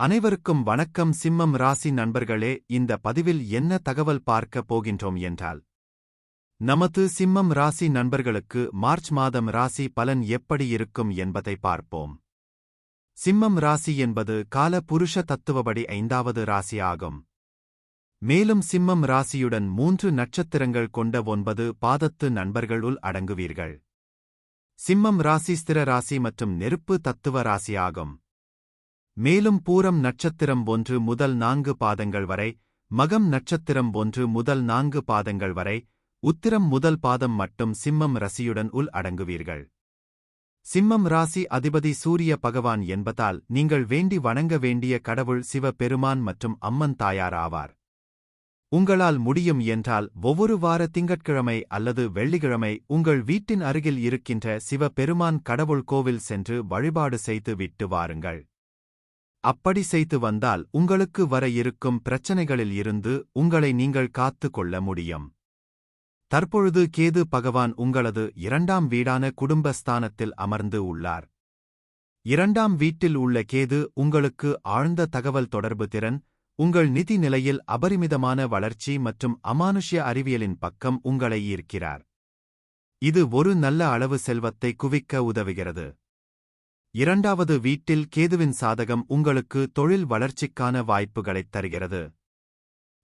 அனைவருக்கும் வணக்கம். சிம்மம் ராசி நண்பர்களே, இந்த பதிவில் என்ன தகவல் பார்க்க போகின்றோம் என்றால், நமது சிம்மம் ராசி நண்பர்களுக்கு மார்ச் மாதம் ராசி பலன் எப்படி இருக்கும் என்பதை பார்ப்போம். சிம்மம் ராசி என்பது கால புருஷ தத்துவப்படி 5வது ராசி ஆகும். மேலும் சிம்மம் ராசியுடன் 3 நட்சத்திரங்கள் கொண்ட 9 பாதத்து நண்பர்களுள் அடங்குவீர்கள். சிம்மம் ராசி ஸ்திர ராசி மற்றும் நெருப்பு தத்துவ ராசி ஆகும். மேலும் பூரம் நட்சத்திரம் 1 முதல் 4 பாதங்கள் வரை, மகம் நட்சத்திரம் 1 முதல் 4 பாதங்கள் வரை, உத்திரம் முதல் பாதம் மட்டும் சிம்மம் ராசியுடன் உள் அடங்குவீர்கள். சிம்மம் ராசி அதிபதி சூரிய பகவான் என்பதால் நீங்கள் வேண்டி வணங்க வேண்டிய கடவுள் சிவ பெருமான் மற்றும் அம்மன் தாயார் ஆவார். உங்களால் முடியும் என்றால் ஒவ்வொரு வார திங்கட்கிழமை அல்லது வெள்ளிக்கிழமை உங்கள் வீட்டின் அருகில் இருக்கின்ற சிவ பெருமான் கடவுள் கோவில் சென்று வழிபாடு செய்து விட்டு வாருங்கள். அப்படி செய்து வந்தால் உங்களுக்கு வர இருக்கும் பிரச்சனைகளில் இருந்து உங்களை நீங்கள் காத்து கொள்ள முடியும். தற்பொழுது கேது பகவான் உங்களது 2ஆம் வீடான குடும்பஸ்தானத்தில் அமர்ந்து உள்ளார். 2ஆம் வீட்டில் உள்ள கேது உங்களுக்கு ஆழ்ந்த தகவல் தொடர்பு திறன், உங்கள் நிதி நிலையில் அபரிமிதமான வளர்ச்சி மற்றும் அமானுஷ்ய அறிவியலின் பக்கம் உங்களை ஈர்க்கிறார். இது ஒரு நல்ல அளவு செல்வத்தை குவிக்க உதவுகிறது. 2வது வீட்டில் கேதுவின் சாதகம் உங்களுக்கு தொழில் வளர்ச்சிக்கான வாய்ப்புகளைத் தருகிறது.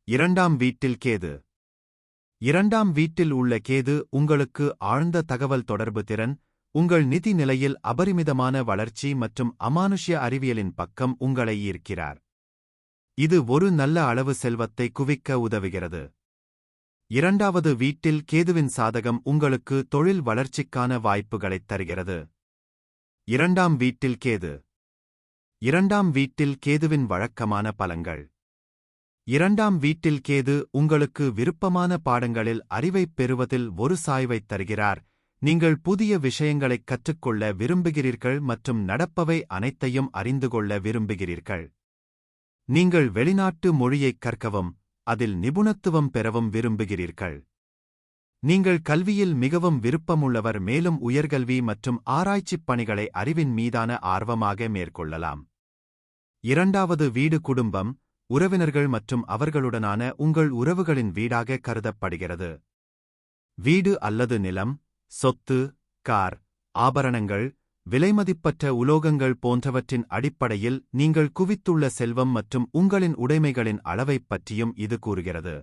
2ஆம் வீட்டில் கேது. 2ஆம் வீட்டில் உள்ள கேது உங்களுக்கு ஆழ்ந்த தகவல் தொடர்பு திறன், உங்கள் நிதி நிலையில் அபரிமிதமான வளர்ச்சி மற்றும் அமானுஷ்ய அறிவியலின் பக்கம் உங்களை ஈர்க்கிறார். இது ஒரு நல்ல அளவு செல்வத்தை குவிக்க உதவுகிறது. 2வது வீட்டில் கேதுவின் சாதகம் உங்களுக்கு தொழில் வளர்ச்சிக்கான வாய்ப்புகளைத் தருகிறது. 2ஆம் வீட்டில் கேது. 2ஆம் வீட்டில் கேதுவின் வழக்கமான பலன்கள். 2ஆம் வீட்டில் கேது உங்களுக்கு விருப்பமான பாடங்களில் அறிவைப் பெறுவதில் ஒரு சாய்வைத் தருகிறார். நீங்கள் புதிய விஷயங்களைக் கற்றுக்கொள்ள விரும்புகிறீர்கள் மற்றும் நடப்பவை அனைத்தையும் அறிந்து கொள்ள விரும்புகிறீர்கள். நீங்கள் வெளிநாட்டு மொழியைக் கற்கவும் அதில் நிபுணத்துவம் பெறவும் விரும்புகிறீர்கள். நீங்கள் கல்வியில் மிகவும் விருப்பமுள்ளவர், மேலும் உயர்கல்வி மற்றும் ஆராய்ச்சிப் பணிகளை அறிவின் மீதான ஆர்வமாக மேற்கொள்ளலாம். 2வது வீடு குடும்பம், உறவினர்கள் மற்றும் அவர்களுடனான உங்கள் உறவுகளின் வீடாக கருதப்படுகிறது. வீடு அல்லது நிலம், சொத்து, கார், ஆபரணங்கள், விலைமதிப்பற்ற உலோகங்கள் போன்றவற்றின் அடிப்படையில் நீங்கள் குவித்துள்ள செல்வம் மற்றும் உங்களின் உடைமைகளின் அளவைப் பற்றியும் இது கூறுகிறது.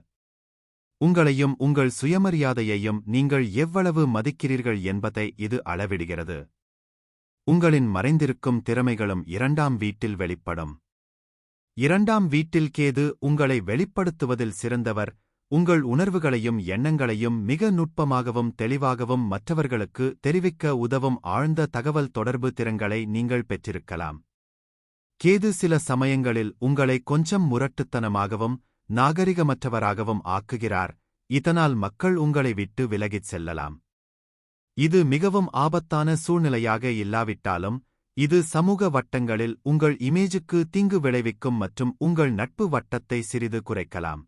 உங்களையும் உங்கள் சுயமரியாதையையும் நீங்கள் எவ்வளவு மதிக்கிறீர்கள் என்பதை இது அளவிடுகிறது. உங்களின் மறைந்திருக்கும் திறமைகளும் 2ஆம் வீட்டில் வெளிப்படும். 2ஆம் வீட்டில் கேது உங்களை வெளிப்படுத்துவதில் சிறந்தவர். உங்கள் உணர்வுகளையும் எண்ணங்களையும் மிக நுட்பமாகவும் தெளிவாகவும் மற்றவர்களுக்கு தெரிவிக்க உதவும் ஆழ்ந்த தகவல் தொடர்பு திறன்களை நீங்கள் பெற்றிருக்கலாம். கேது சில சமயங்களில் உங்களை கொஞ்சம் முரட்டுத்தனமாகவும் நாகரிகமற்றவராகவும் ஆக்குகிறார். இதனால் மக்கள் உங்களை விட்டு விலகிச் செல்லலாம். இது மிகவும் ஆபத்தான சூழ்நிலையாக இல்லாவிட்டாலும், இது சமூக வட்டங்களில் உங்கள் இமேஜுக்கு தீங்கு விளைவிக்கும் மற்றும் உங்கள் நட்பு வட்டத்தை சிறிது குறைக்கலாம்.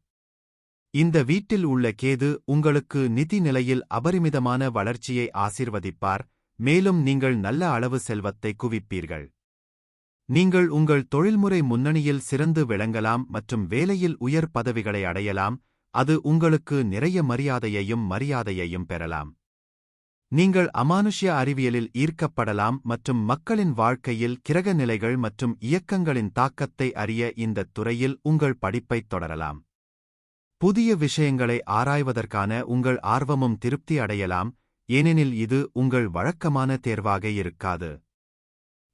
இந்த வீட்டில் உள்ள கேது உங்களுக்கு நிதி நிலையில் அபரிமிதமான வளர்ச்சியை ஆசீர்வதிப்பார், மேலும் நீங்கள் நல்ல அளவு செல்வத்தை குவிப்பீர்கள். நீங்கள் உங்கள் தொழில்முறை முன்னணியில் சிறந்து விளங்கலாம் மற்றும் வேலையில் உயர் பதவிகளை அடையலாம். அது உங்களுக்கு நிறைய மரியாதையையும் பெறலாம். நீங்கள் அமானுஷ்ய அறிவியலில் ஈர்க்கப்படலாம் மற்றும் மக்களின் வாழ்க்கையில் கிரக நிலைகள் மற்றும் இயக்கங்களின் தாக்கத்தை அறிய இந்தத் துறையில் உங்கள் படிப்பைத் தொடரலாம். புதிய விஷயங்களை ஆராய்வதற்கான உங்கள் ஆர்வமும் திருப்தி அடையலாம், ஏனெனில் இது உங்கள் வழக்கமான தேர்வாக இருக்காது.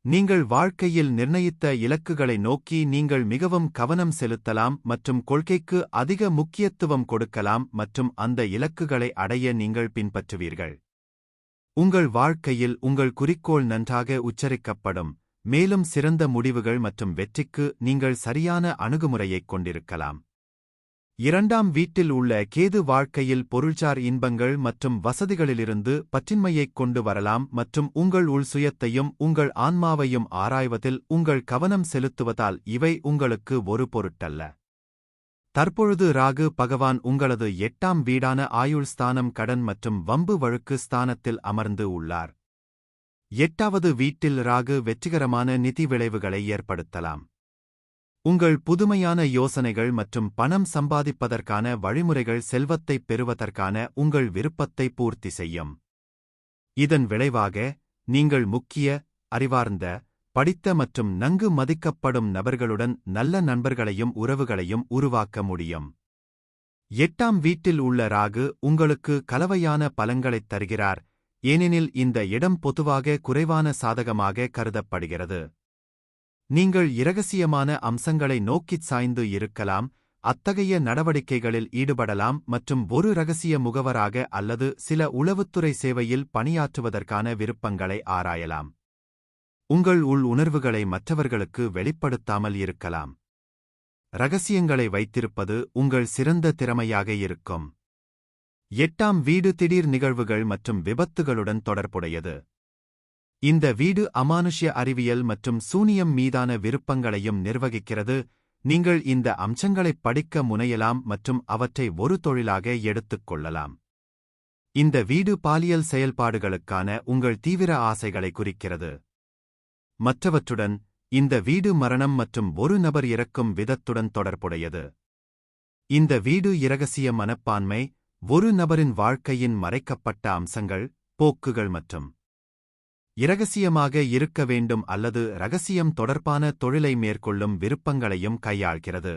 நீங்கள் வாழ்க்கையில் நிர்ணயித்த இலக்குகளை நோக்கி நீங்கள் மிகவும் கவனம் செலுத்தலாம் மற்றும் கொள்கைக்கு அதிக முக்கியத்துவம் கொடுக்கலாம் மற்றும் அந்த இலக்குகளை அடைய நீங்கள் பின்பற்றுவீர்கள். உங்கள் வாழ்க்கையில் உங்கள் குறிக்கோள் நன்றாக உச்சரிக்கப்படும், மேலும் சிறந்த முடிவுகள் மற்றும் வெற்றிக்கு நீங்கள் சரியான அணுகுமுறையைக் கொண்டிருக்கலாம். 2ஆம் வீட்டில் உள்ள கேது வாழ்க்கையில் பொருள்சார் இன்பங்கள் மற்றும் வசதிகளிலிருந்து பற்றின்மையைக் கொண்டு வரலாம் மற்றும் உங்கள் உள் சுயத்தையும் உங்கள் ஆன்மாவையும் ஆராய்வதில் உங்கள் கவனம் செலுத்துவதால் இவை உங்களுக்கு ஒரு பொருட்டல்ல. தற்பொழுது ராகு பகவான் உங்களது 8ஆம் வீடான ஆயுள் ஸ்தானம், கடன் மற்றும் வம்பு வழக்கு ஸ்தானத்தில் அமர்ந்து உள்ளார். 8வது வீட்டில் ராகு வெற்றிகரமான நிதி விளைவுகளை ஏற்படுத்தலாம். உங்கள் புதுமையான யோசனைகள் மற்றும் பணம் சம்பாதிப்பதற்கான வழிமுறைகள் செல்வத்தைப் பெறுவதற்கான உங்கள் விருப்பத்தை பூர்த்தி செய்யும். இதன் விளைவாக நீங்கள் முக்கிய, அறிவார்ந்த, படித்த மற்றும் நன்கு மதிக்கப்படும் நபர்களுடன் நல்ல நண்பர்களையும் உறவுகளையும் உருவாக்க முடியும். 8ஆம் வீட்டில் உள்ள ராகு உங்களுக்கு கலவையான பலன்களைத் தருகிறார், ஏனெனில் இந்த இடம் பொதுவாக குறைவான சாதகமாக கருதப்படுகிறது. நீங்கள் இரகசியமான அம்சங்களை நோக்கிச் சாய்ந்து இருக்கலாம், அத்தகைய நடவடிக்கைகளில் ஈடுபடலாம் மற்றும் ஒரு இரகசிய முகவராக அல்லது சில உளவுத்துறை சேவையில் பணியாற்றுவதற்கான விருப்பங்களை ஆராயலாம். உங்கள் உள் உணர்வுகளை மற்றவர்களுக்கு வெளிப்படுத்தாமல் இருக்கலாம். இரகசியங்களை வைத்திருப்பது உங்கள் சிறந்த திறமையாக இருக்கும். 8ஆம் வீடு திடீர் நிகழ்வுகள் மற்றும் விபத்துகளுடன் தொடர்புடையது. இந்த வீடு அமானுஷ்ய அறிவியல் மற்றும் சூனியம் மீதான விருப்பங்களையும் நிர்வகிக்கிறது. நீங்கள் இந்த அம்சங்களைப் படிக்க முனையலாம் மற்றும் அவற்றை ஒரு தொழிலாக எடுத்துக் கொள்ளலாம். இந்த வீடு பாலியல் செயல்பாடுகளுக்கான உங்கள் தீவிர ஆசைகளை குறிக்கிறது. மற்றவற்றுடன், இந்த வீடு மரணம் மற்றும் ஒரு நபர் இறக்கும் விதத்துடன் தொடர்புடையது. இந்த வீடு இரகசிய மனப்பான்மை, ஒரு நபரின் வாழ்க்கையின் மறைக்கப்பட்ட அம்சங்கள், போக்குகள் மற்றும் இரகசியமாக இருக்க வேண்டும் அல்லது இரகசியம் தொடர்பான தொழிலை மேற்கொள்ளும் விருப்பங்களையும் கையாள்கிறது.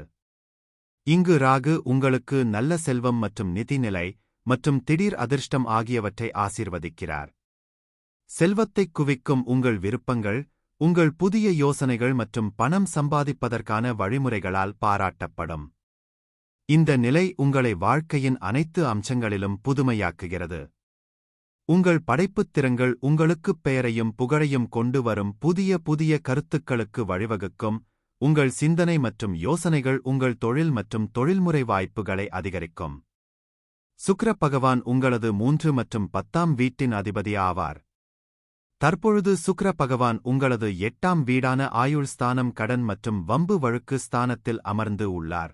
இங்கு ராகு உங்களுக்கு நல்ல செல்வம் மற்றும் நிதிநிலை மற்றும் திடீர் அதிர்ஷ்டம் ஆகியவற்றை ஆசீர்வதிக்கிறார். செல்வத்தைக் குவிக்கும் உங்கள் விருப்பங்கள், உங்கள் புதிய யோசனைகள் மற்றும் பணம் சம்பாதிப்பதற்கான வழிமுறைகளால் பாராட்டப்படும். இந்த நிலை உங்களை வாழ்க்கையின் அனைத்து அம்சங்களிலும் புதுமையாக்குகிறது. உங்கள் படைப்புத் திறன்கள் உங்களுக்குப் பெயரையும் புகழையும் கொண்டு வரும் புதிய கருத்துக்களுக்கு வழிவகுக்கும். உங்கள் சிந்தனை மற்றும் யோசனைகள் உங்கள் தொழில் மற்றும் தொழில்முறை வாய்ப்புகளை அதிகரிக்கும். சுக்கிர பகவான் உங்களது 3 மற்றும் 10ஆம் வீட்டின் அதிபதி ஆவார். தற்பொழுது சுக்கிர பகவான் உங்களது 8ஆம் வீடான ஆயுள் ஸ்தானம், கடன் மற்றும் வம்பு வழக்கு ஸ்தானத்தில் அமர்ந்து உள்ளார்.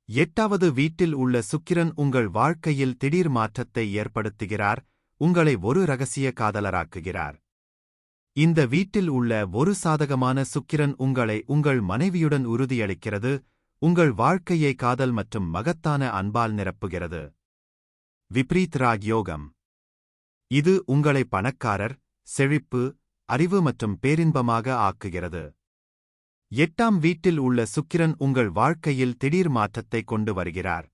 8வது வீட்டில் உள்ள சுக்கிரன் உங்கள் வாழ்க்கையில் திடீர் மாற்றத்தை ஏற்படுத்துகிறார், உங்களை ஒரு இரகசிய காதலராக்குகிறார். இந்த வீட்டில் உள்ள ஒரு சாதகமான சுக்கிரன் உங்களை உங்கள் மனைவியுடன் உறுதியளிக்கிறது, உங்கள் வாழ்க்கையை காதல் மற்றும் மகத்தான அன்பால் நிரப்புகிறது. விப்ரீத் ராக் யோகம். இது உங்களை பணக்காரர், செழிப்பு, அறிவு மற்றும் பேரின்பமாக ஆக்குகிறது. 8ஆம் வீட்டில் உள்ள சுக்கிரன் உங்கள் வாழ்க்கையில் திடீர் மாற்றத்தை கொண்டு வருகிறார்.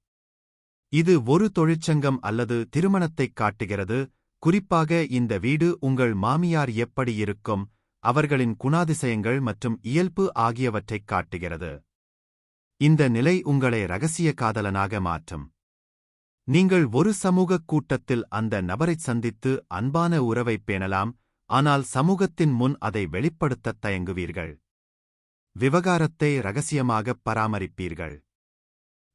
இது ஒரு தொழிற்சங்கம் அல்லது திருமணத்தைக் காட்டுகிறது. குறிப்பாக இந்த வீடு உங்கள் மாமியார் எப்படி இருக்கும், அவர்களின் குணாதிசயங்கள் மற்றும் இயல்பு ஆகியவற்றைக் காட்டுகிறது. இந்த நிலை உங்களை இரகசிய காதலனாக மாற்றும். நீங்கள் ஒரு சமூகக் கூட்டத்தில் அந்த நபரைச் சந்தித்து அன்பான உறவைப் பேணலாம், ஆனால் சமூகத்தின் முன் அதை வெளிப்படுத்தத் தயங்குவீர்கள். விவகாரத்தை இரகசியமாகப் பராமரிப்பீர்கள்.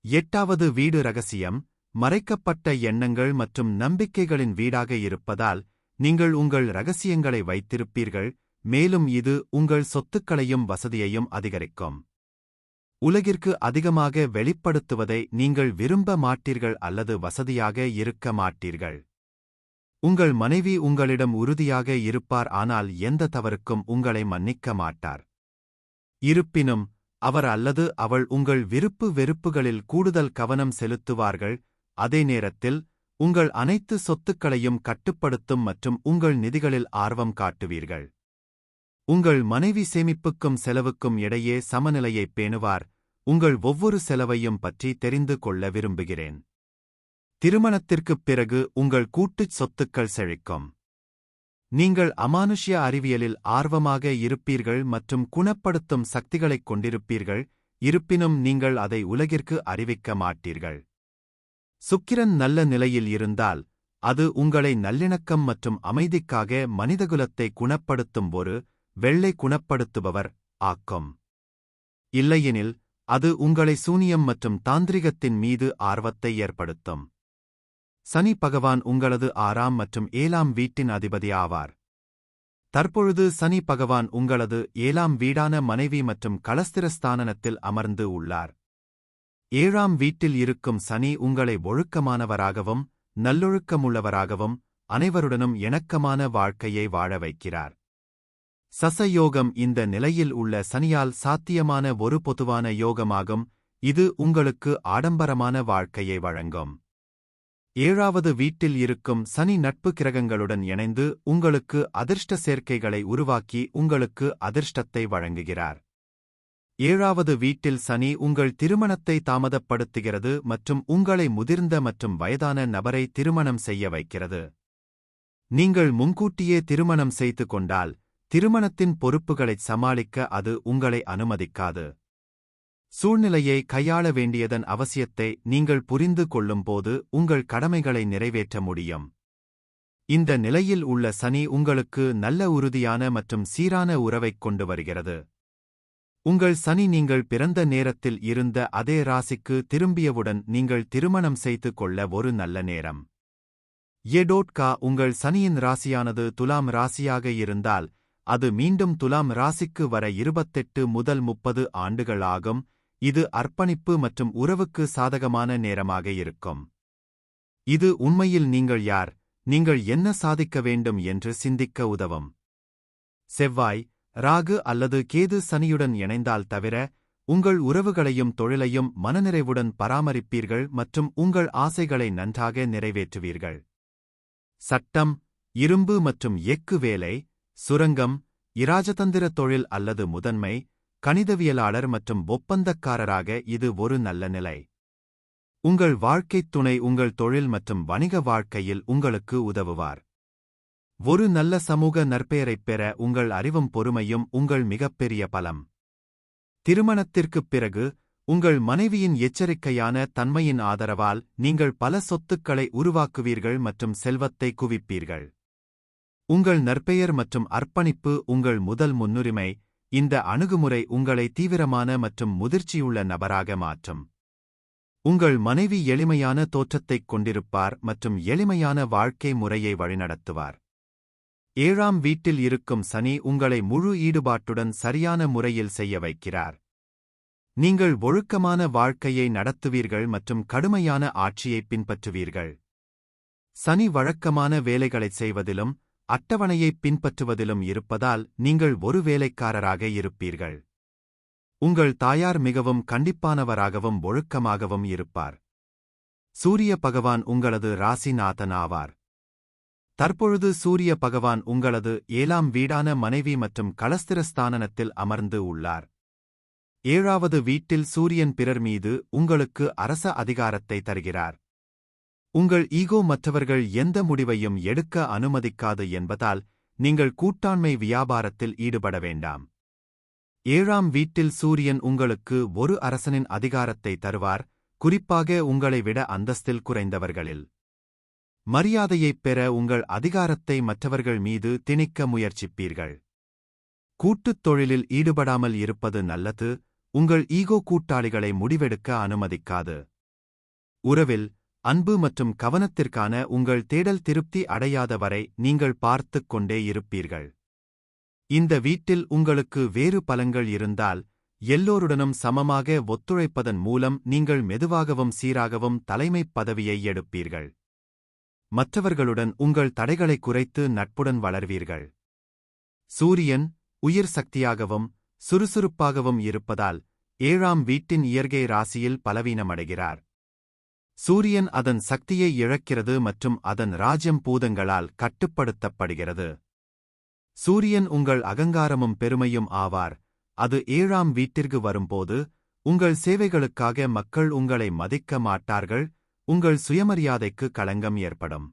8வது வீடு இரகசியம், மறைக்கப்பட்ட எண்ணங்கள் மற்றும் நம்பிக்கைகளின் வீடாக இருப்பதால் நீங்கள் உங்கள் இரகசியங்களை வைத்திருப்பீர்கள், மேலும் இது உங்கள் சொத்துக்களையும் வசதியையும் அதிகரிக்கும். உலகிற்கு அதிகமாக வெளிப்படுத்துவதை நீங்கள் விரும்ப மாட்டீர்கள் அல்லது வசதியாக இருக்க மாட்டீர்கள். உங்கள் மனைவி உங்களிடம் உறுதியாக இருப்பார், ஆனால் எந்த தவறுக்கும் உங்களை மன்னிக்க மாட்டார். இருப்பினும் அவர் அல்லது அவள் உங்கள் விருப்பு வெறுப்புகளில் கூடுதல் கவனம் செலுத்துவார்கள், அதே நேரத்தில் உங்கள் அனைத்து சொத்துக்களையும் கட்டுப்படுத்தும் மற்றும் உங்கள் நிதிகளில் ஆர்வம் காட்டுவீர்கள். உங்கள் மனைவி சேமிப்புக்கும் செலவுக்கும் இடையே சமநிலையைப் பேணுவார். உங்கள் ஒவ்வொரு செலவையும் பற்றி தெரிந்து கொள்ள விரும்புகிறேன். திருமணத்திற்குப் பிறகு உங்கள் கூட்டுச் சொத்துக்கள் செழிக்கும். நீங்கள் அமானுஷ்ய அறிவியலில் ஆர்வமாக இருப்பீர்கள் மற்றும் குணப்படுத்தும் சக்திகளைக் கொண்டிருப்பீர்கள், இருப்பினும் நீங்கள் அதை உலகிற்கு அறிவிக்க மாட்டீர்கள். சுக்கிரன் நல்ல நிலையில் இருந்தால், அது உங்களை நல்லிணக்கம் மற்றும் அமைதிக்காக மனிதகுலத்தை குணப்படுத்தும் ஒரு வெள்ளை குணப்படுத்துபவர் ஆக்கும். இல்லையெனில், அது உங்களை சூனியம் மற்றும் தாந்திரிகத்தின் மீது ஆர்வத்தை ஏற்படுத்தும். சனி பகவான் உங்களது 6ஆம் மற்றும் 7ஆம் வீட்டின் அதிபதி ஆவார். தற்பொழுது சனி பகவான் உங்களது 7ஆம் வீடான மனைவி மற்றும் களஸ்திரஸ்தானத்தில் அமர்ந்து உள்ளார். 7ஆம் வீட்டில் இருக்கும் சனி உங்களை ஒழுக்கமானவராகவும் நல்லொழுக்கமுள்ளவராகவும் அனைவருடனும் இணக்கமான வாழ்க்கையை வாழ வைக்கிறார். சசயோகம் இந்த நிலையில் உள்ள சனியால் சாத்தியமான ஒரு பொதுவான யோகமாகும். இது உங்களுக்கு ஆடம்பரமான வாழ்க்கையை வழங்கும். 7வது வீட்டில் இருக்கும் சனி நட்பு கிரகங்களுடன் இணைந்து உங்களுக்கு அதிர்ஷ்ட சேர்க்கைகளை உருவாக்கி உங்களுக்கு அதிர்ஷ்டத்தை வழங்குகிறார். 7வது வீட்டில் சனி உங்கள் திருமணத்தை தாமதப்படுத்துகிறது மற்றும் உங்களை முதிர்ந்த மற்றும் வயதான நபரை திருமணம் செய்ய வைக்கிறது. நீங்கள் முன்கூட்டியே திருமணம் செய்து கொண்டால் திருமணத்தின் பொறுப்புகளைச் சமாளிக்க அது உங்களை அனுமதிக்காது. சூழ்நிலையை கையாள வேண்டியதன் அவசியத்தை நீங்கள் புரிந்து கொள்ளும்போது உங்கள் கடமைகளை நிறைவேற்ற முடியும். இந்த நிலையில் உள்ள சனி உங்களுக்கு நல்ல உறுதியான மற்றும் சீரான உறவைக் கொண்டு வருகிறது. உங்கள் சனி நீங்கள் பிறந்த நேரத்தில் இருந்த அதே ராசிக்கு திரும்பியவுடன் நீங்கள் திருமணம் செய்து கொள்ள ஒரு நல்ல நேரம். உங்கள் சனியின் ராசியானது துலாம் ராசியாக இருந்தால் அது மீண்டும் துலாம் ராசிக்கு வர 28 முதல் 30 ஆண்டுகள் ஆகும். இது அர்ப்பணிப்பு மற்றும் உறவுக்கு சாதகமான நேரமாக இருக்கும். இது உண்மையில் நீங்கள் யார், நீங்கள் என்ன சாதிக்க வேண்டும் என்று சிந்திக்க உதவும். செவ்வாய், ராகு அல்லது கேது சனியுடன் இணைந்தால் தவிர உங்கள் உறவுகளையும் தொழிலையும் மனநிறைவுடன் பராமரிப்பீர்கள் மற்றும் உங்கள் ஆசைகளை நன்றாக நிறைவேற்றுவீர்கள். சட்டம், இரும்பு மற்றும் எஃகு வேலை, சுரங்கம், இராஜதந்திர தொழில் அல்லது முதன்மை, கணிதவியலாளர் மற்றும் ஒப்பந்தக்காரராக இது ஒரு நல்ல நிலை. உங்கள் வாழ்க்கைத் துணை உங்கள் தொழில் மற்றும் வணிக வாழ்க்கையில் உங்களுக்கு உதவுவார். ஒரு நல்ல சமூக நற்பெயரைப் பெற உங்கள் அறிவும் பொறுமையும் உங்கள் மிகப்பெரிய பலம். திருமணத்திற்குப் பிறகு உங்கள் மனைவியின் எச்சரிக்கையான தன்மையின் ஆதரவால் நீங்கள் பல சொத்துக்களை உருவாக்குவீர்கள் மற்றும் செல்வத்தை குவிப்பீர்கள். உங்கள் நற்பெயர் மற்றும் அர்ப்பணிப்பு உங்கள் முதல் முன்னுரிமை. இந்த அணுகுமுறை உங்களை தீவிரமான மற்றும் முதிர்ச்சியுள்ள நபராக மாற்றும். உங்கள் மனைவி எளிமையான தோற்றத்தைக் கொண்டிருப்பார் மற்றும் எளிமையான வாழ்க்கை முறையை வழிநடத்துவார். 7ஆம் வீட்டில் இருக்கும் சனி உங்களை முழு ஈடுபாட்டுடன் சரியான முறையில் செய்ய வைக்கிறார். நீங்கள் ஒழுக்கமான வாழ்க்கையை நடத்துவீர்கள் மற்றும் கடுமையான ஆட்சியை பின்பற்றுவீர்கள். சனி வழக்கமான வேலைகளைச் செய்வதிலும் அட்டவணையைப் பின்பற்றுவதிலும் இருப்பதால் நீங்கள் ஒரு வேலைக்காரராக இருப்பீர்கள். உங்கள் தாயார் மிகவும் கண்டிப்பானவராகவும் ஒழுக்கமாகவும் இருப்பார். சூரிய பகவான் உங்களது ராசிநாதன் ஆவார். தற்பொழுது சூரிய பகவான் உங்களது 7ஆம் வீடான மனைவி மற்றும் களஸ்திரஸ்தானத்தில் அமர்ந்து உள்ளார். 7வது வீட்டில் சூரியன் பிறர் மீது உங்களுக்கு அரச அதிகாரத்தை தருகிறார். உங்கள் ஈகோ மற்றவர்கள் எந்த முடிவையும் எடுக்க அனுமதிக்காது என்பதால் நீங்கள் கூட்டாண்மை வியாபாரத்தில் ஈடுபட வேண்டாம். 7ஆம் வீட்டில் சூரியன் உங்களுக்கு ஒரு அரசனின் அதிகாரத்தை தருவார், குறிப்பாக உங்களை விட அந்தஸ்தில் குறைந்தவர்களில். மரியாதையைப் பெற உங்கள் அதிகாரத்தை மற்றவர்கள் மீது திணிக்க முயற்சிப்பீர்கள். கூட்டுத் தொழிலில் ஈடுபடாமல் இருப்பது நல்லது. உங்கள் ஈகோ கூட்டாளிகளை முடிவெடுக்க அனுமதிக்காது. உறவில் அன்பு மற்றும் கவனத்திற்கான உங்கள் தேடல் திருப்தி அடையாத வரை நீங்கள் பார்த்துக் கொண்டே இருப்பீர்கள். இந்த வீட்டில் உங்களுக்கு வேறு பலங்கள் இருந்தால் எல்லோருடனும் சமமாக ஒத்துழைப்பதன் மூலம் நீங்கள் மெதுவாகவும் சீராகவும் தலைமைப் பதவியை எடுப்பீர்கள். மற்றவர்களுடன் உங்கள் தடைகளை குறைத்து நட்புடன் வளர்வீர்கள். சூரியன் உயிர் சக்தியாகவும் சுறுசுறுப்பாகவும் இருப்பதால் 7ஆம் வீட்டின் இயற்கை ராசியில் பலவீனமடைகிறார். சூரியன் அதன் சக்தியை இழக்கிறது மற்றும் அதன் ராஜ்யம் பூதங்களால் கட்டுப்படுத்தப்படுகிறது. சூரியன் உங்கள் அகங்காரமும் பெருமையும் ஆவார். அது 7ஆம் வீட்டிற்கு வரும்போது உங்கள் சேவைகளுக்காக மக்கள் உங்களை மதிக்க மாட்டார்கள். உங்கள் சுயமரியாதைக்கு களங்கம் ஏற்படும்.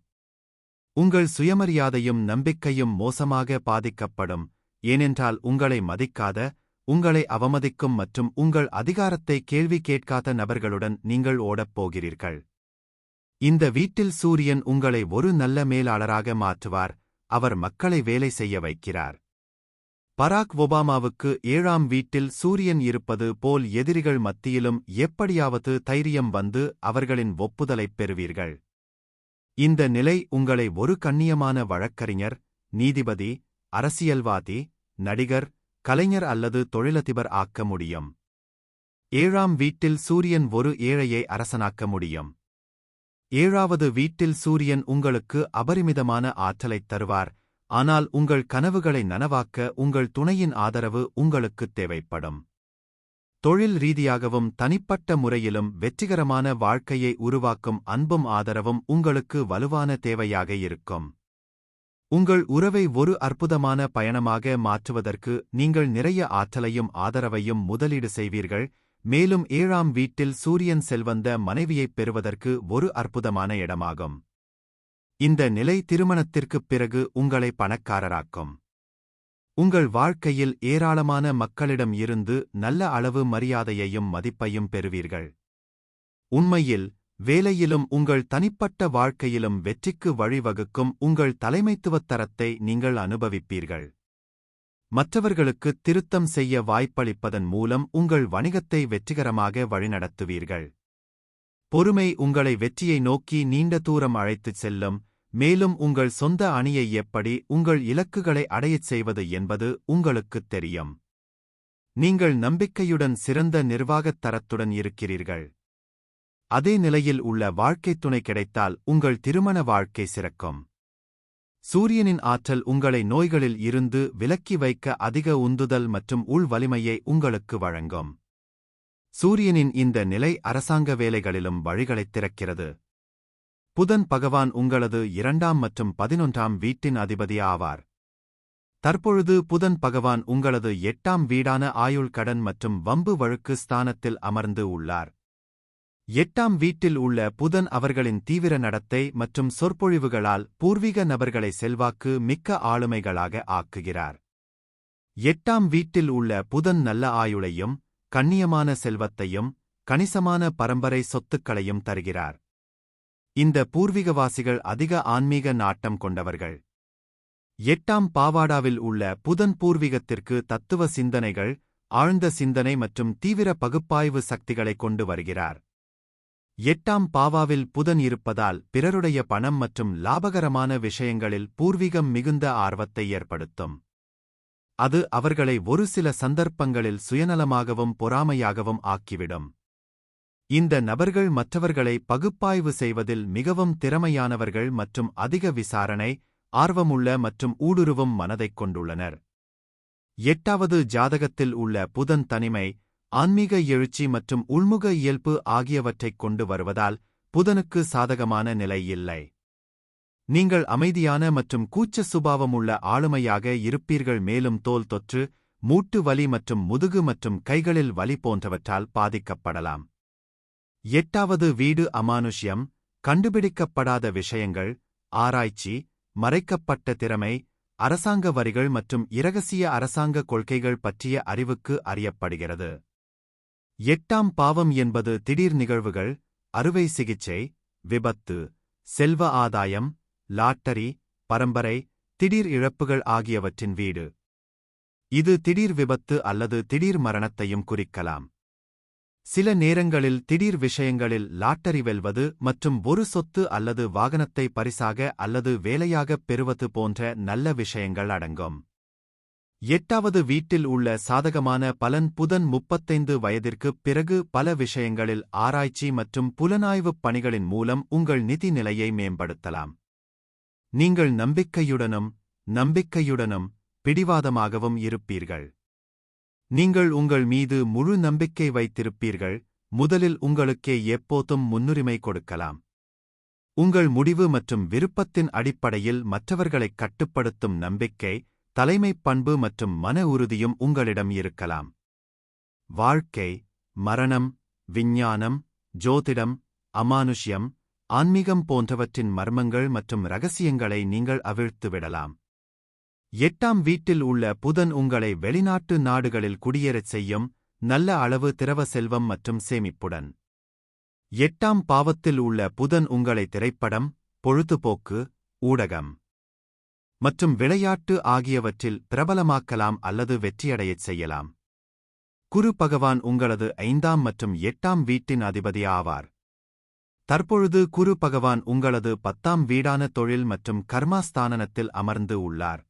உங்கள் சுயமரியாதையும் நம்பிக்கையும் மோசமாக பாதிக்கப்படும். ஏனென்றால் உங்களை மதிக்காத, உங்களை அவமதிக்கும் மற்றும் உங்கள் அதிகாரத்தை கேள்வி கேட்காத நபர்களுடன் நீங்கள் ஓடப் போகிறீர்கள். இந்த வீட்டில் சூரியன் உங்களை ஒரு நல்ல மேலாளராக மாற்றுவார். அவர் மக்களை வேலை செய்ய வைக்கிறார். பராக் ஒபாமாவுக்கு 7ஆம் வீட்டில் சூரியன் இருப்பது போல் எதிரிகள் மத்தியிலும் எப்படியாவது தைரியம் வந்து அவர்களின் ஒப்புதலைப் பெறுவீர்கள். இந்த நிலை உங்களை ஒரு கண்ணியமான வழக்கறிஞர், நீதிபதி, அரசியல்வாதி, நடிகர், கலைஞர் அல்லது தொழிலதிபர் ஆக்க முடியும். 7ஆம் வீட்டில் சூரியன் ஒரு ஏழையை அரசனாக்க முடியும். 7வது வீட்டில் சூரியன் உங்களுக்கு அபரிமிதமான ஆற்றலைத் தருவார். ஆனால் உங்கள் கனவுகளை நனவாக்க உங்கள் துணையின் ஆதரவு உங்களுக்குத் தேவைப்படும். தொழில் ரீதியாகவும் தனிப்பட்ட முறையிலும் வெற்றிகரமான வாழ்க்கையை உருவாக்கும் அன்பும் ஆதரவும் உங்களுக்கு வலுவான தேவையாக இருக்கும். உங்கள் உறவை ஒரு அற்புதமான பயணமாக மாற்றுவதற்கு நீங்கள் நிறைய ஆற்றலையும் ஆதரவையும் முதலீடு செய்வீர்கள். மேலும் 7ஆம் வீட்டில் சூரியன் செல்வந்த மனைவியைப் பெறுவதற்கு ஒரு அற்புதமான இடமாகும். இந்த நிலை திருமணத்திற்குப் பிறகு உங்களை பணக்காரராக்கும். உங்கள் வாழ்க்கையில் ஏராளமான மக்களிடம் இருந்து நல்ல அளவு மரியாதையையும் மதிப்பையும் பெறுவீர்கள். உண்மையில் வேலையிலும் உங்கள் தனிப்பட்ட வாழ்க்கையிலும் வெற்றிக்கு வழிவகுக்கும் உங்கள் தலைமைத்துவத் தரத்தை நீங்கள் அனுபவிப்பீர்கள். மற்றவர்களுக்கு திருத்தம் செய்ய வாய்ப்பளிப்பதன் மூலம் உங்கள் வணிகத்தை வெற்றிகரமாக வழிநடத்துவீர்கள். பொறுமை உங்களை வெற்றியை நோக்கி நீண்ட தூரம் அழைத்துச் செல்லும். மேலும் உங்கள் சொந்த அணியை எப்படி உங்கள் இலக்குகளை அடையச் செய்வது என்பது உங்களுக்குத் தெரியும். நீங்கள் நம்பிக்கையுடன் சிறந்த நிர்வாகத் தரத்துடன் இருக்கிறீர்கள். அதே நிலையில் உள்ள வாழ்க்கைத் துணை கிடைத்தால் உங்கள் திருமண வாழ்க்கை சிறக்கும். சூரியனின் ஆற்றல் உங்களை நோய்களில் இருந்து விலக்கி வைக்க அதிக உந்துதல் மற்றும் உள் வலிமையை உங்களுக்கு வழங்கும். சூரியனின் இந்த நிலை அரசாங்க வேலைகளிலும் வழிகளைத் திறக்கிறது. புதன் பகவான் உங்களது 2ஆம் மற்றும் 11ஆம் வீட்டின் அதிபதி ஆவார். தற்பொழுது புதன் பகவான் உங்களது 8ஆம் வீடான ஆயுள் கடன் மற்றும் வம்பு வழக்கு ஸ்தானத்தில் அமர்ந்து உள்ளார். 8ஆம் வீட்டில் உள்ள புதன் அவர்களின் தீவிர நடத்தை மற்றும் சொற்பொழிவுகளால் பூர்வீக நபர்களை செல்வாக்கு மிக்க ஆளுமைகளாக ஆக்குகிறார். 8ஆம் வீட்டில் உள்ள புதன் நல்ல ஆயுளையும் கண்ணியமான செல்வத்தையும் கணிசமான பரம்பரை சொத்துக்களையும் தருகிறார். இந்த பூர்வீகவாசிகள் அதிக ஆன்மீக நாட்டம் கொண்டவர்கள். 8ஆம் பாவாடாவில் உள்ள புதன் பூர்வீகத்திற்கு தத்துவ சிந்தனைகள், ஆழ்ந்த சிந்தனை மற்றும் தீவிர பகுப்பாய்வு சக்திகளை கொண்டு வருகிறார். 8ஆம் பாவாவில் புதன் இருப்பதால் பிறருடைய பணம் மற்றும் லாபகரமான விஷயங்களில் பூர்வீகம் மிகுந்த ஆர்வத்தை ஏற்படுத்தும். அது அவர்களை ஒரு சில சந்தர்ப்பங்களில் சுயநலமாகவும் பொறாமையாகவும் ஆக்கிவிடும். இந்த நபர்கள் மற்றவர்களை பகுப்பாய்வு செய்வதில் மிகவும் திறமையானவர்கள் மற்றும் அதிக விசாரணை, ஆர்வமுள்ள மற்றும் ஊடுருவும் மனதைக் கொண்டுள்ளனர். 8வது ஜாதகத்தில் உள்ள புதன் தனிமை, ஆன்மீக எழுச்சி மற்றும் உள்முக இயல்பு ஆகியவற்றைக் கொண்டு வருவதால் புதனுக்கு சாதகமான நிலை இல்லை. நீங்கள் அமைதியான மற்றும் கூச்ச சுபாவமுள்ள ஆளுமையாக இருப்பீர்கள். மேலும் தோல் தொற்று, மூட்டு வலி மற்றும் முதுகு மற்றும் கைகளில் வலி போன்றவற்றால் பாதிக்கப்படலாம். 8வது வீடு அமானுஷ்யம், கண்டுபிடிக்கப்படாத விஷயங்கள், ஆராய்ச்சி, மறைக்கப்பட்ட திறமை, அரசாங்க வரிகள் மற்றும் இரகசிய அரசாங்க கொள்கைகள் பற்றிய அறிவுக்கு அறியப்படுகிறது. 8ஆம் பாவம் என்பது திடீர் நிகழ்வுகள், அறுவை சிகிச்சை, விபத்து, செல்வ ஆதாயம், லாட்டரி, பரம்பரை, திடீர் இழப்புகள் ஆகியவற்றின் வீடு. இது திடீர் விபத்து அல்லது திடீர் மரணத்தையும் குறிக்கலாம். சில நேரங்களில் திடீர் விஷயங்களில் லாட்டரி வெல்வது மற்றும் ஒரு சொத்து அல்லது வாகனத்தை பரிசாக அல்லது வேலையாகப் பெறுவது போன்ற நல்ல விஷயங்கள் அடங்கும். 8வது வீட்டில் உள்ள சாதகமான பலன் புதன் 35 வயதிற்குப் பிறகு பல விஷயங்களில் ஆராய்ச்சி மற்றும் புலனாய்வுப் பணிகளின் மூலம் உங்கள் நிதி நிலையை மேம்படுத்தலாம். நீங்கள் நம்பிக்கையுடனும் பிடிவாதமாகவும் இருப்பீர்கள். நீங்கள் உங்கள் மீது முழு நம்பிக்கை வைத்திருப்பீர்கள். முதலில் உங்களுக்கே எப்போதும் முன்னுரிமை கொடுக்கலாம். உங்கள் முடிவு மற்றும் விருப்பத்தின் அடிப்படையில் மற்றவர்களைக் கட்டுப்படுத்தும் நம்பிக்கை, தலைமைப் பண்பு மற்றும் மன உறுதியும் உங்களிடம் இருக்கலாம். வாழ்க்கை, மரணம், விஞ்ஞானம், ஜோதிடம், அமானுஷ்யம், ஆன்மீகம் போன்றவற்றின் மர்மங்கள் மற்றும் இரகசியங்களை நீங்கள் அவிழ்த்துவிடலாம். 8ஆம் வீட்டில் உள்ள புதன் உங்களை வெளிநாட்டு நாடுகளில் குடியேறச் செய்யும், நல்ல அளவு திரவ செல்வம் மற்றும் சேமிப்புடன். 8ஆம் பாவத்தில் உள்ள புதன் உங்களை திரைப்படம், பொழுதுபோக்கு, ஊடகம் மற்றும் விளையாட்டு ஆகியவற்றில் பிரபலமாக்கலாம் அல்லது வெற்றியடையச் செய்யலாம். குரு பகவான் உங்களது 5ஆம் மற்றும் 8ஆம் வீட்டின் அதிபதி ஆவார். தற்பொழுது குரு பகவான் உங்களது 10ஆம் வீடான தொழில் மற்றும் கர்மாஸ்தானத்தில் அமர்ந்து உள்ளார்.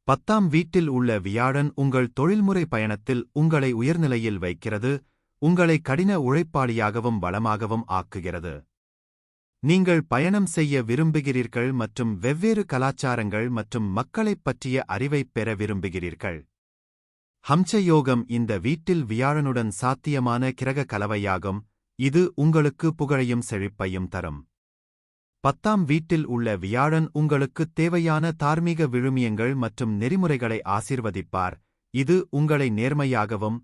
10ஆம் வீட்டில் உள்ள வியாழன் உங்கள் தொழில்முறை பயணத்தில் உங்களை உயர்நிலையில் வைக்கிறது, உங்களை கடின உழைப்பாளியாகவும் வளமாகவும் ஆக்குகிறது. நீங்கள் பயணம் செய்ய விரும்புகிறீர்கள் மற்றும் வெவ்வேறு கலாச்சாரங்கள் மற்றும் மக்களைப் பற்றிய அறிவைப் பெற விரும்புகிறீர்கள். ஹம்சயோகம் இந்த வீட்டில் வியாழனுடன் சாத்தியமான கிரக கலவையாகும், இது உங்களுக்கு புகழையும் செழிப்பையும் தரும். 10ஆம் வீட்டில் உள்ள வியாழன் உங்களுக்குத் தேவையான தார்மீக விழுமியங்கள் மற்றும் நெறிமுறைகளை ஆசீர்வதிப்பார், இது உங்களை நேர்மையாகவும்,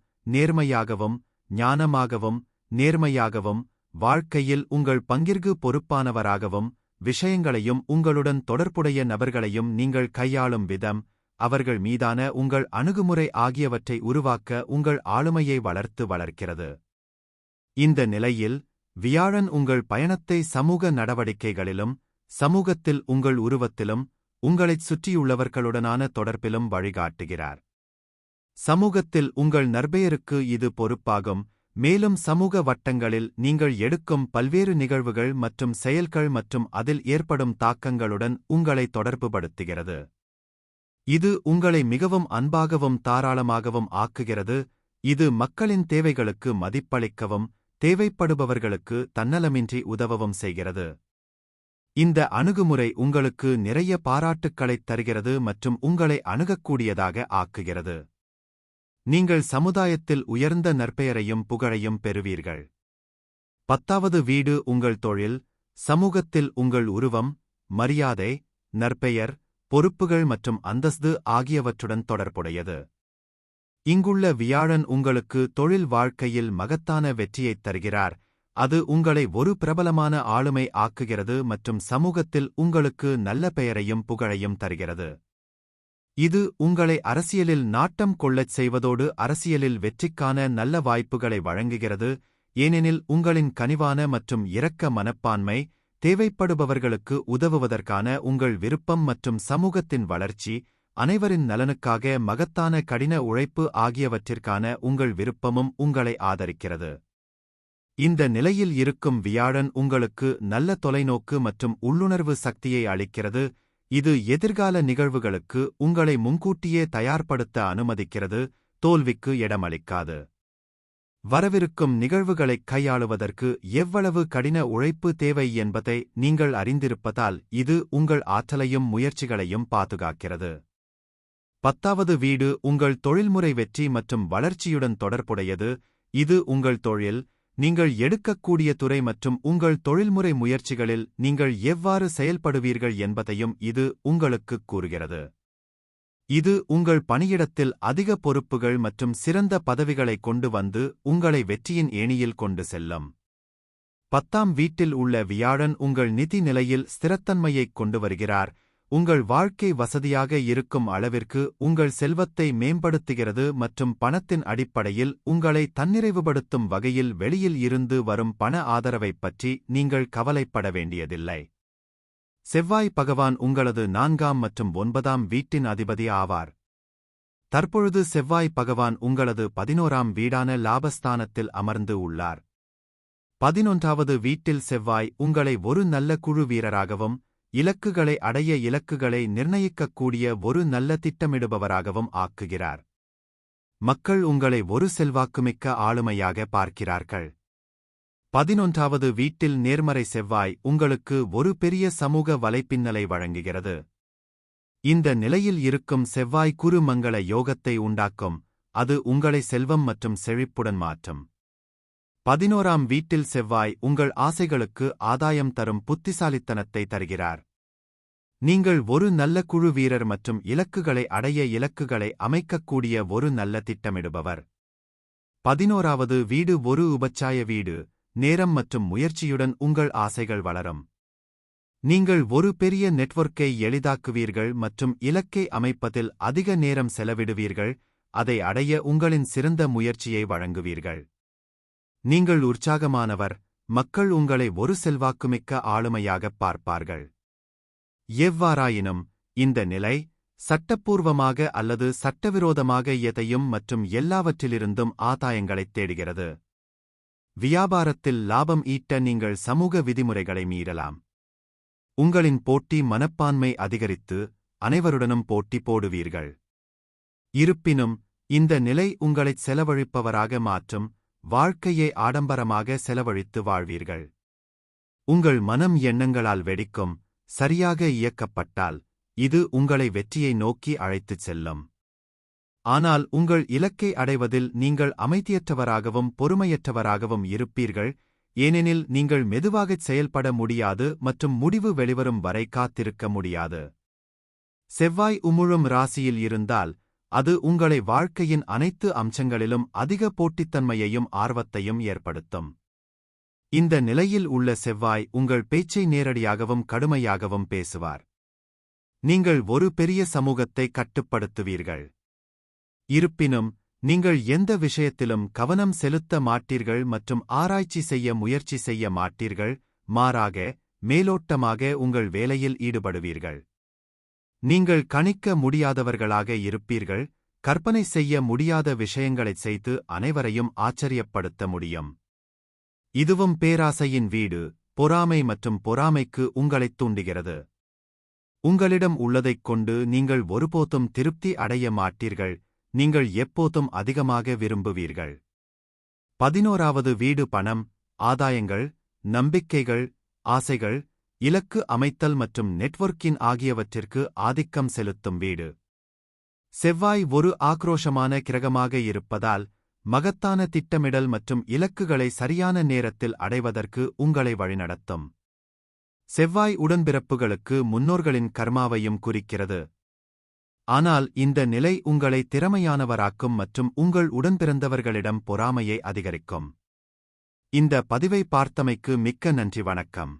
ஞானமாகவும், நேர்மையாகவும், வாழ்க்கையில் உங்கள் பங்கிற்கு பொறுப்பானவராகவும், விஷயங்களையும் உங்களுடன் தொடர்புடைய நபர்களையும் நீங்கள் கையாளும் விதம், அவர்கள் மீதான உங்கள் அணுகுமுறை ஆகியவற்றை உருவாக்க உங்கள் ஆளுமையை வளர்க்கிறது. இந்த நிலையில், வியாழன் உங்கள் பயணத்தை சமூக நடவடிக்கைகளிலும், சமூகத்தில் உங்கள் உருவத்திலும், உங்களைச் சுற்றியுள்ளவர்களுடனான தொடர்பிலும் வழிகாட்டுகிறார். சமூகத்தில் உங்கள் நற்பெயருக்கு இது பொறுப்பாகும், மேலும் சமூக வட்டங்களில் நீங்கள் எடுக்கும் பல்வேறு நிகழ்வுகள் மற்றும் செயல்கள் மற்றும் அதில் ஏற்படும் தாக்கங்களுடன் உங்களை தொடர்புபடுத்துகிறது. இது உங்களை மிகவும் அன்பாகவும் தாராளமாகவும் ஆக்குகிறது, இது மக்களின் தேவைகளுக்கு மதிப்பளிக்கவும், தேவைப்படுபவர்களுக்கு தன்னலமின்றி உதவவும் செய்கிறது. இந்த அணுகுமுறை உங்களுக்கு நிறைய பாராட்டுக்களைத் தருகிறது மற்றும் உங்களை அணுகக்கூடியதாக ஆக்குகிறது. நீங்கள் சமுதாயத்தில் உயர்ந்த நற்பெயரையும் புகழையும் பெறுவீர்கள். 10வது வீடு உங்கள் தொழில், சமூகத்தில் உங்கள் உருவம், மரியாதை, நற்பெயர், பொறுப்புகள் மற்றும் அந்தஸ்து ஆகியவற்றுடன் தொடர்புடையது. இங்குள்ள வியாழன் உங்களுக்கு தொழில் வாழ்க்கையில் மகத்தான வெற்றியைத் தருகிறார், அது உங்களை ஒரு பிரபலமான ஆளுமை ஆக்குகிறது மற்றும் சமூகத்தில் உங்களுக்கு நல்ல பெயரையும் புகழையும் தருகிறது. இது உங்களை அரசியலில் நாட்டம் கொள்ளச் செய்வதோடு அரசியலில் வெற்றிக்கான நல்ல வாய்ப்புகளை வழங்குகிறது, ஏனெனில் உங்களின் கனிவான மற்றும் இரக்க மனப்பான்மை, தேவைப்படுபவர்களுக்கு உதவுவதற்கான உங்கள் விருப்பம் மற்றும் சமூகத்தின் வளர்ச்சி, அனைவரின் நலனுக்காக மகத்தான கடின உழைப்பு ஆகியவற்றிற்கான உங்கள் விருப்பமும் உங்களை ஆதரிக்கிறது. இந்த நிலையில் இருக்கும் வியாழன் உங்களுக்கு நல்ல தொலைநோக்கு மற்றும் உள்ளுணர்வு சக்தியை அளிக்கிறது, இது எதிர்கால நிகழ்வுகளுக்கு உங்களை முன்கூட்டியே தயார்படுத்த அனுமதிக்கிறது, தோல்விக்கு இடமளிக்காது. வரவிருக்கும் நிகழ்வுகளைக் கையாளுவதற்கு எவ்வளவு கடின உழைப்பு தேவை என்பதை நீங்கள் அறிந்திருப்பதால் இது உங்கள் ஆற்றலையும் முயற்சிகளையும் பாதுகாக்கிறது. 10வது வீடு உங்கள் தொழில்முறை வெற்றி மற்றும் வளர்ச்சியுடன் தொடர்புடையது, இது உங்கள் தொழில், நீங்கள் எடுக்கக்கூடிய துறை மற்றும் உங்கள் தொழில்முறை முயற்சிகளில் நீங்கள் எவ்வாறு செயல்படுவீர்கள் என்பதையும் இது உங்களுக்குக் கூறுகிறது. இது உங்கள் பணியிடத்தில் அதிக பொறுப்புகள் மற்றும் சிறந்த பதவிகளை கொண்டு வந்து உங்களை வெற்றியின் ஏணியில் கொண்டு செல்லும். 10ஆம் வீட்டில் உள்ள வியாழன் உங்கள் நிதி நிலையில் ஸ்திரத்தன்மையைக் கொண்டு வருகிறார், உங்கள் வாழ்க்கை வசதியாக இருக்கும் அளவிற்கு உங்கள் செல்வத்தை மேம்படுத்துகிறது மற்றும் பணத்தின் அடிப்படையில் உங்களை தன்னிறைவுபடுத்தும் வகையில் வெளியில் இருந்து வரும் பண ஆதரவைப் பற்றி நீங்கள் கவலைப்பட வேண்டியதில்லை. செவ்வாய் பகவான் உங்களது 4ஆம் மற்றும் 9ஆம் வீட்டின் அதிபதி ஆவார். தற்பொழுது செவ்வாய் பகவான் உங்களது 11ஆம் வீடான லாபஸ்தானத்தில் அமர்ந்து உள்ளார். 11வது வீட்டில் செவ்வாய் உங்களை ஒரு நல்ல குழு வீரராகவும், இலக்குகளை அடைய இலக்குகளை நிர்ணயிக்கக்கூடிய ஒரு நல்ல திட்டமிடுபவராகவும் ஆக்குகிறார். மக்கள் உங்களை ஒரு செல்வாக்குமிக்க ஆளுமையாக பார்க்கிறார்கள். 11வது வீட்டில் நேர்மறை செவ்வாய் உங்களுக்கு ஒரு பெரிய சமூக வலைப்பின்னலை வழங்குகிறது. இந்த நிலையில் இருக்கும் செவ்வாய் குரு மங்கள யோகத்தை உண்டாக்கும், அது உங்களை செல்வம் மற்றும் செழிப்புடன் மாற்றும். 11ஆம் வீட்டில் செவ்வாய் உங்கள் ஆசைகளுக்கு ஆதாயம் தரும் புத்திசாலித்தனத்தை தருகிறார். நீங்கள் ஒரு நல்ல குழு வீரர் மற்றும் இலக்குகளை அடைய இலக்குகளை அமைக்கக்கூடிய ஒரு நல்ல திட்டமிடுபவர். 11வது வீடு ஒரு உபச்சாய வீடு, நேரம் மற்றும் முயற்சியுடன் உங்கள் ஆசைகள் வளரும். நீங்கள் ஒரு பெரிய நெட்வொர்க்கை எளிதாக்குவீர்கள் மற்றும் இலக்கை அமைப்பதில் அதிக நேரம் செலவிடுவீர்கள், அதை அடைய உங்களின் சிறந்த முயற்சியை வழங்குவீர்கள். நீங்கள் உற்சாகமானவர், மக்கள் உங்களை ஒரு செல்வாக்குமிக்க ஆளுமையாகப் பார்ப்பார்கள். எவ்வாறாயினும், இந்த நிலை, சட்டப்பூர்வமாக அல்லது சட்டவிரோதமாக எதையும் மற்றும் எல்லாவற்றிலிருந்தும் ஆதாயங்களைத் தேடுகிறது. வியாபாரத்தில் லாபம் ஈட்ட நீங்கள் சமூக விதிமுறைகளை மீறலாம். உங்களின் போட்டி மனப்பான்மை அதிகரித்து, அனைவருடனும் போட்டி போடுவீர்கள். இருப்பினும், இந்த நிலை உங்களைச் செலவழிப்பவராக மாற்றும், வாழ்க்கையை ஆடம்பரமாக செலவழித்து வாழ்வீர்கள். உங்கள் மனம் எண்ணங்களால் வெடிக்கும். சரியாக இயக்கப்பட்டால் இது உங்களை வெற்றியை நோக்கி அழைத்துச் செல்லும். ஆனால் உங்கள் இலக்கை அடைவதில் நீங்கள் அமைதியற்றவராகவும் பொறுமையற்றவராகவும் இருப்பீர்கள், ஏனெனில் நீங்கள் மெதுவாகச் செயல்பட முடியாது மற்றும் முடிவு வெளிவரும் வரை காத்திருக்க முடியாது. செவ்வாய் உமிழும் ராசியில் இருந்தால் அது உங்களை வாழ்க்கையின் அனைத்து அம்சங்களிலும் அதிக போட்டித்தன்மையையும் ஆர்வத்தையும் ஏற்படுத்தும். இந்த நிலையில் உள்ள செவ்வாய் உங்கள் பேச்சை நேரடியாகவும் கடுமையாகவும் பேசுவார். நீங்கள் ஒரு பெரிய சமூகத்தை கட்டுப்படுத்துவீர்கள். இருப்பினும் நீங்கள் எந்த விஷயத்திலும் கவனம் செலுத்த மாட்டீர்கள் மற்றும் ஆராய்ச்சி செய்ய முயற்சி செய்ய மாட்டீர்கள், மாறாக மேலோட்டமாக உங்கள் வேலையில் ஈடுபடுவீர்கள். நீங்கள் கணிக்க முடியாதவர்களாக இருப்பீர்கள், கற்பனை செய்ய முடியாத விஷயங்களைச் செய்து அனைவரையும் ஆச்சரியப்படுத்த முடியும். இதுவும் பேராசையின் வீடு, பொறாமை மற்றும் பொறாமைக்கு உங்களைத் தூண்டுகிறது. உங்களிடம் உள்ளதைக் கொண்டு நீங்கள் ஒருபோதும் திருப்தி அடைய மாட்டீர்கள், நீங்கள் எப்போதும் அதிகமாக விரும்புவீர்கள். 11வது வீடு பணம், ஆதாயங்கள், நம்பிக்கைகள், ஆசைகள், இலக்கு அமைத்தல் மற்றும் நெட்வொர்க்கின் ஆகியவற்றிற்கு ஆதிக்கம் செலுத்தும் வீடு. செவ்வாய் ஒரு ஆக்ரோஷமான கிரகமாக இருப்பதால் மகத்தான திட்டமிடல் மற்றும் இலக்குகளை சரியான நேரத்தில் அடைவதற்கு உங்களை வழிநடத்தும். செவ்வாய் உடன்பிறப்புகளுக்கு முன்னோர்களின் கர்மாவையும் குறிக்கிறது. ஆனால் இந்த நிலை உங்களை திறமையானவராக்கும் மற்றும் உங்கள் உடன்பிறந்தவர்களிடம் பொறாமையை அதிகரிக்கும். இந்த பதிவை பார்த்தமைக்கு மிக்க நன்றி. வணக்கம்.